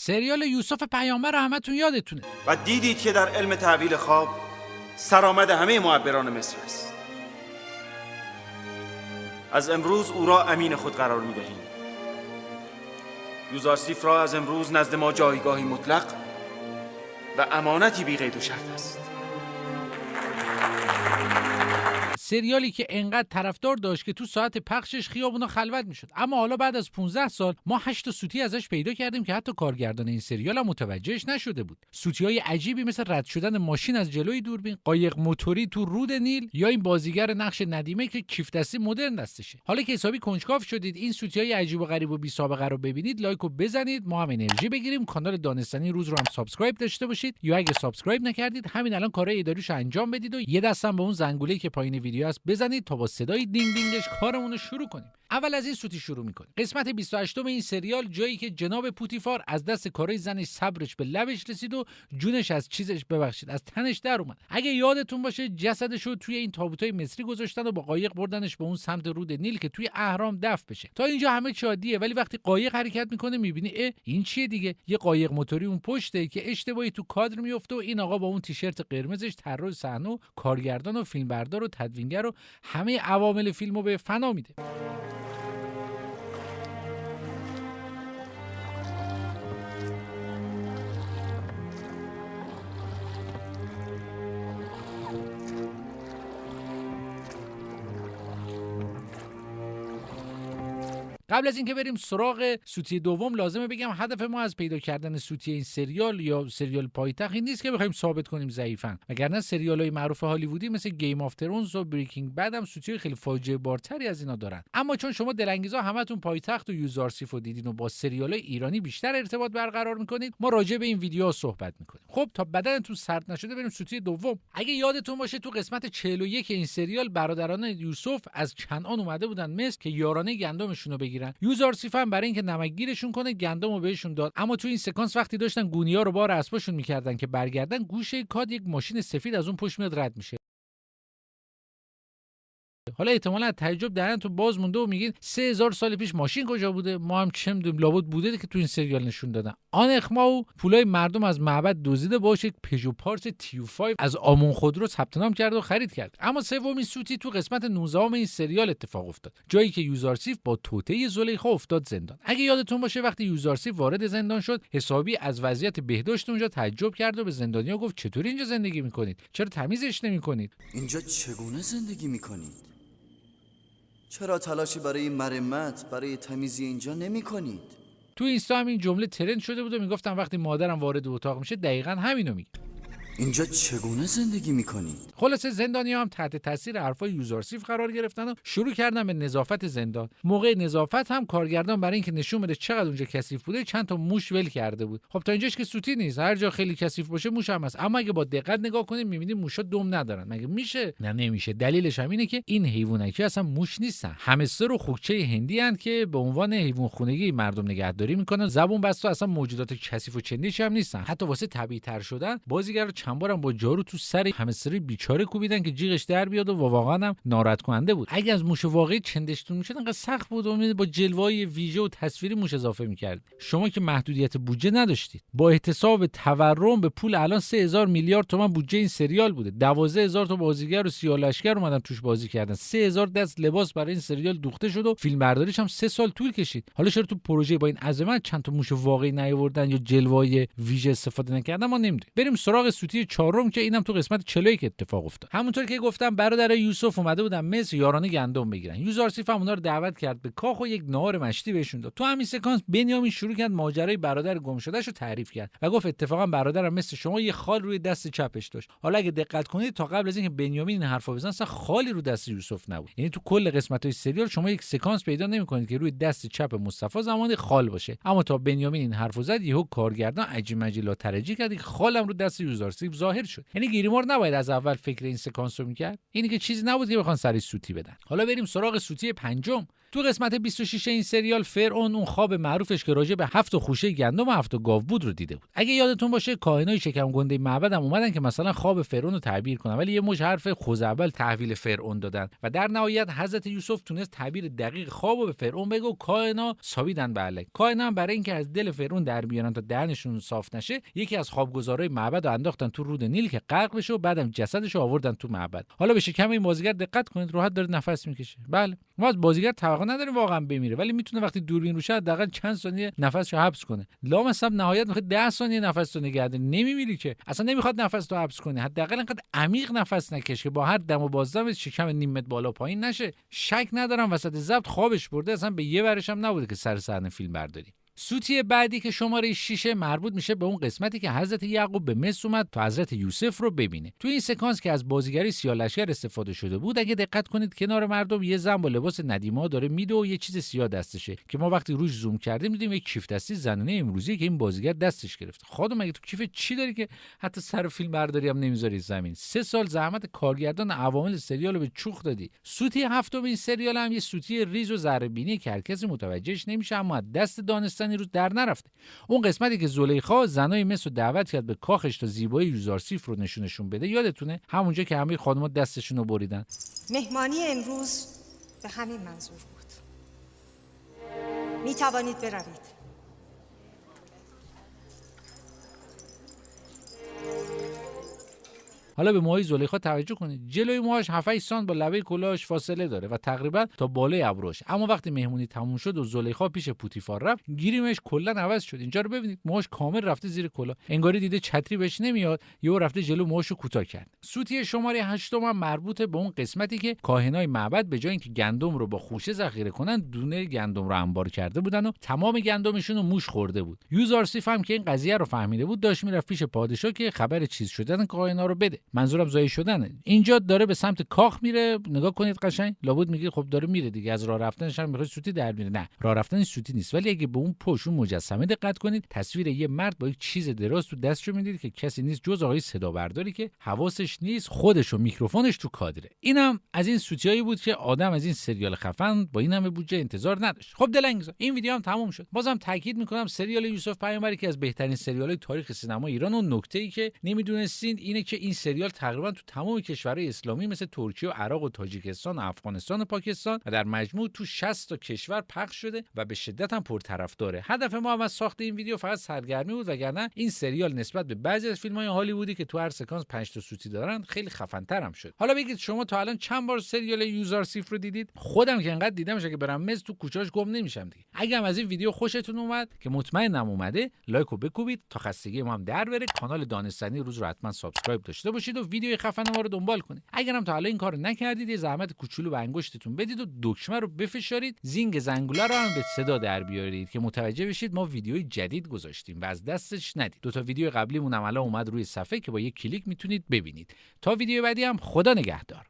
سریال یوسف پیامبر رو همتون یادتونه. و دیدید که در علم تعبیر خواب سرآمد همه معبران مصر است. از امروز او را امین خود قرار می‌دهیم. یوزارسیف را از امروز نزد ما جایگاهی مطلق و امانتی بی قید و شرط است. سریالی که انقدر طرفدار داشت که تو ساعت پخشش خیابونا خلوت میشد، اما حالا بعد از 15 سال ما 8 سوتی ازش پیدا کردیم که حتی کارگردان این سریال هم متوجهش نشده بود. سوتی‌های عجیبی مثل رد شدن ماشین از جلوی دوربین، قایق موتوری تو رود نیل، یا این بازیگر نقش ندیمه که کیف دستی مدرن دستشه. حالا که حسابی کنجکاو شدید این سوتی‌های عجیب و غریب و بی سابقه رو ببینید، لایکو بزنید، ما هم انرژی بگیریم. کانال دانستنی روز رو هم سابسکرایب داشته باشید، یا اگه سابسکرایب نکردید همین الان کارهای اداریشو انجام بدید و یه دستم به اون زنگوله‌ای که پایین ویدیو هست بزنید تا با صدای دینگ دینگش کارمون رو شروع کنیم. اول از این سوتی شروع می‌کنیم. قسمت 28م این سریال، جایی که جناب پوتیفار از دست کارهای زنش صبرش به لبش رسید و جونش از از تنش در اومد. اگه یادتون باشه جسدش رو توی این تابوتای مصری گذاشتن و با قایق بردنش به اون سمت رود نیل که توی اهرام دفن بشه. تا اینجا همه چی عادیه، ولی وقتی قایق حرکت میکنه میبینی این چیه دیگه؟ یه قایق موتوری اون پشته که اشتباهی تو کادر میفته و این آقا با اون تیشرت قرمزش طراح صحنه، کارگردان و فیلمبردار و تدوینگر و همه عوامل فیلمو به فنا میده. قبل از اینکه بریم سراغ سوتی دوم لازمه بگم هدف ما از پیدا کردن سوتی این سریال یا سریال پایتخت این نیست که بخوایم ثابت کنیم ضعیفن، وگرنه سریال‌های معروف هالیوودی مثل گیم آف ترونز و بریکینگ بد هم سوتی خیلی فاجعه بارتری از اینا دارن. اما چون شما دلانگیزا همتون پایتخت و یوزارسیف رو دیدین و با سریال‌های ایرانی بیشتر ارتباط برقرار می‌کنید، ما راجع به این ویدیوها صحبت می‌کنیم. خب تا بدنتون سرد نشده بریم سوتی دوم. اگه یادتون باشه تو قسمت 41 این سریال برادران یوسف از کنعان اومده بودن مصر که یارانه گندمشون رو بگیرن. یوزارسیف هم برای اینکه نمکگیرشون کنه گندمو بهشون داد، اما تو این سکانس وقتی داشتن گونیا رو بار اسباشون میکردن که برگردن، گوشه کاد یک ماشین سفید از اون پشت میاد رد میشه. حالا احتمالاً از تعجب دهنتون باز مونده و میگین 3000 سال پیش ماشین کجا بوده؟ ما هم چه میدونیم، لابد بوده که تو این سریال نشون دادن. آن اخماو پولای مردم از معبد دزدیده، باشه یک پژو پارس تیو 5 از آمون خودرو ثبت نام کرد و خرید کرد. اما سومین سوتی تو قسمت 19ام این سریال اتفاق افتاد، جایی که یوزارسیف با توطئه زلیخا افتاد زندان. اگه یادتون باشه وقتی یوزارسیف وارد زندان شد حسابی از وضعیت بهداشت اونجا تعجب کرد و به زندانیا گفت چطوری اینجا زندگی میکنید؟ چرا تمیزش نمیکنید؟ اینجا چگونه زندگی میکنید؟ چرا تلاشی برای مرمت، برای تمیزی اینجا نمی کنید؟ تو اینستا هم این جمله ترند شده بود و میگفتن وقتی مادرم وارد اتاق میشه دقیقاً همینو میگه. اینجا چگونه زندگی میکنید؟ خلاصه زندانی‌ها هم تحت تاثیر حرفای یوزارسیف قرار گرفتن و شروع کردن به نظافت زندان. موقع نظافت هم کارگردان برای اینکه نشون بده چقدر اونجا کثیف بوده چند تا موش ول کرده بود. خب تا اینجاش که سوتی نیست، هر جا خیلی کثیف باشه موش هم هست، اما اگه با دقت نگاه کنیم می‌بینیم موشا دم ندارن. مگه میشه؟ نه نمیشه. دلیلش هم اینه که این حیوانکی اصلا موش نیستن، همستر و خوکچه هندی ان که به عنوان حیوان خونگی مردم نگهداری میکنن. زبون بسته اصلا موجودات کثیف و چندیش هم نیستن. حتی واسه طبیعی‌تر شدن بازیگر رو چند بارم با جارو تو سر همستر بیچاره کوبیدن که جیغش در بیاد و واقعا هم ناراحت کننده بود. اگه از موش واقعی چندشتون میشد انقدر سخت بود و با جلوه‌های ویژه و تصویری موش اضافه میکرد. شما که محدودیت بودجه نداشتید. با احتساب تورم به پول الان 3000 میلیارد تومان بودجه این سریال بوده. 12000 تا بازیگر و سیاه لشکر اومدن توش بازی کردن. 3000 دست لباس برای این سریال دوخته شد و فیلمبرداریش هم 3 سال طول کشید. حالا چرا تو پروژه با این عظمت چند تا موش واقعی نیاوردن یا جلوه‌های ویژه استفاده نکردن ما نمیدونیم. بریم سراغ سوتی 4 که اینم تو قسمت 41 اتفاق افتاد. همونطور که گفتم برادر یوسف اومده بودن مصر یارانه گندم بگیرن. یوزارسیف هم اونها رو دعوت کرد به کاخ و یک نهار مشتی بهشون داد. تو همین سکانس بنیامین شروع کرد ماجرای برادر گم شدهشو رو تعریف کرد و گفت اتفاقا برادرم مثل شما یه خال روی دست چپش داشت. حالا اگه دقت کنید تا قبل از اینکه بنیامین این حرفو بزنه اصلا خالی رو دست یوسف نبود. یعنی تو کل قسمت‌های سریال شما یک سکانس پیدا نمی‌کنید که روی دست چپ مصطفی زمانی خال باشه. اما تا بنیامین این حرفو زد یهو کارگردان عجیب مجیلا ترجی کرد که خالم رو دست یوزارسیف کلیپ ظاهر شد. یعنی گیریمور نباید از اول فکر این سکانس رو میکرد. اینی که چیزی نبود که بخوان سری سوتی بدن. حالا بریم سراغ سوتی پنجم. تو قسمت 26 این سریال فرعون اون خواب معروفش که راجع به 7 خوشه گندم و 7 گاو بود رو دیده بود. اگه یادتون باشه کاهنای شکم گنده معبد هم اومدن که مثلا خواب فرعون رو تعبیر کنن، ولی یه مش حرف خزعبل تحویل فرعون دادن و در نهایت حضرت یوسف تونست تعبیر دقیق خوابو به فرعون بگه و کاهنا سابیدن به علک. کاهنا برای اینکه از دل فرعون در بیارن تا دهنشون صاف نشه، یکی از خوابگزارای معبد رو انداختن تو رود نیل که غرق بشه و بعدم جسدش رو آوردن تو معبد. حالا به شکم این بازیگر دقت کنید، راحت داره نفس میکشه. بله، ما از بازیگر توقع نداریم واقعا بمیره، ولی میتونه وقتی دوربین روشه حداقل چند ثانیه نفسشو حبس کنه. لامصب نهایت میخواد 10 ثانیه نفستو نگه داری، نمیمیری که. اصلا نمیخواد نفستو حبس کنی، حداقل انقدر عمیق نفس نکش که با هر دم و بازدم شکم نیم متر بالا پایین نشه. شک ندارم وسط ضبط خوابش برده، اصلا به یه ورش هم نبوده که سر صحنه فیلم برداری. سوتی بعدی که شماره 6 مربوط میشه به اون قسمتی که حضرت یعقوب به مصر اومد تا حضرت یوسف رو ببینه. تو این سکانس که از بازیگری سیاه‌لشکر استفاده شده بود، اگه دقت کنید کنار مردم یه زن با لباس ندیما داره میده و یه چیز سیاه دستشه که ما وقتی روش زوم کردیم دیدیم یک کیف دستی زنونه امروزی که این بازیگر دستش گرفته. خودم مگه تو کیف چی داری که حتی سر فیلم برداری هم نمیذاری زمین؟ 3 سال زحمت کارگردان عوامل سریال رو به چوخ دادی. سوتی هفتم این سریال هم یه سوتی ریز و ذره‌بینی که هر کسی متوجهش نمیشه، اما دست دانستنی رو در نرفته. اون قسمتی که زلیخا زنای مصر رو دعوت کرد به کاخش تا زیبایی یوزارسیف رو نشونشون بده، یادتونه؟ همونجا که همه خانم‌ها دستشون رو بریدن. مهمانی امروز به همین منظور بود. می توانید بروید. حالا به موهای زلیخا توجه کنید. جلوی موهاش 7 سانت با لبه کلاهش فاصله داره و تقریبا تا بالای ابروش. اما وقتی مهمونی تموم شد و زلیخا پیش پوتیفار رفت، گیریمش کلا عوض شد. اینجا رو ببینید، موهاش کامل رفته زیر کلاه. انگاری دیده چتری بهش نمیاد، یهو رفته جلو موهاشو کوتاه کرد. سوتی شماره 8 هم مربوطه به اون قسمتی که کاهنای معبد به جای اینکه گندم رو با خوشه ذخیره کنن، دونه گندم رو انبار کرده بودن و تمام گندمشون رو موش خورده بود. یوزارسیف هم که این قضیه رو فهمیده بود، داشت میرفت پیش پادشاه که خبر چیز شدن کاهنا رو بده. منظورم زایی شدنه. اینجا داره به سمت کاخ میره، نگاه کنید قشنگ. لابد میگه خب داره میره دیگه، از راه رفتنش هم میخواد سوتی در میره. نه، راه رفتن سوتی نیست، ولی اگه به اون پشت مجسمه دقت کنید، تصویر یه مرد با یک چیز دراز تو دستشو میدید که کسی نیست جز آقای صدا برداری که حواسش نیست، خودش و میکروفونش تو کادره. اینم از این سوتیایی بود که آدم از این سریال خفن با این همه بودجه انتظار نداشت. خب دلنگزا، این ویدیو هم تموم شد. بازم تاکید میکنم سریال یوسف پیامبری که از بهترین سریال‌های تاریخ سینما ایران و نکته‌ای که نمیدونستین اینه که این سریال تقریبا تو تمام کشورهای اسلامی مثل ترکیه و عراق و تاجیکستان و افغانستان و پاکستان و در مجموع تو 60 تا کشور پخش شده و به شدت هم پرطرفداره. هدف ما هم از ساخت این ویدیو فقط سرگرمی بود، وگرنه این سریال نسبت به بعضی از فیلم‌های هالیوودی که تو هر سکانس 5 تا سوتی دارن خیلی خفن‌تر هم شد. حالا بگید شما تا الان چند بار سریال یوزارسیف رو دیدید؟ خودم که انقدر دیدمش که برم مز تو کوچه‌اش گم نمیشم دیگه. اگه هم از این ویدیو خوشتون اومد که مطمئنم اومده، لایکو بکوبید تا خستگی ما هم در بره. کانال دانستنی روز رو حتما سابسکرایب داشته باشید و ویدیوی خفن ما رو دنبال کنید. اگرم تا حالا این کارو نکردید، یه زحمت کوچولو به انگشتتون بدید و دکمه رو بفشارید، زینگ زنگوله رو هم به صدا در بیارید که متوجه بشید ما ویدیوی جدید گذاشتیم و از دستش ندید. 2 تا ویدیو قبلیمون هم الان اومد روی صفحه که با یک کلیک میتونید ببینید. تا ویدیو بعدی هم خدا نگهدار.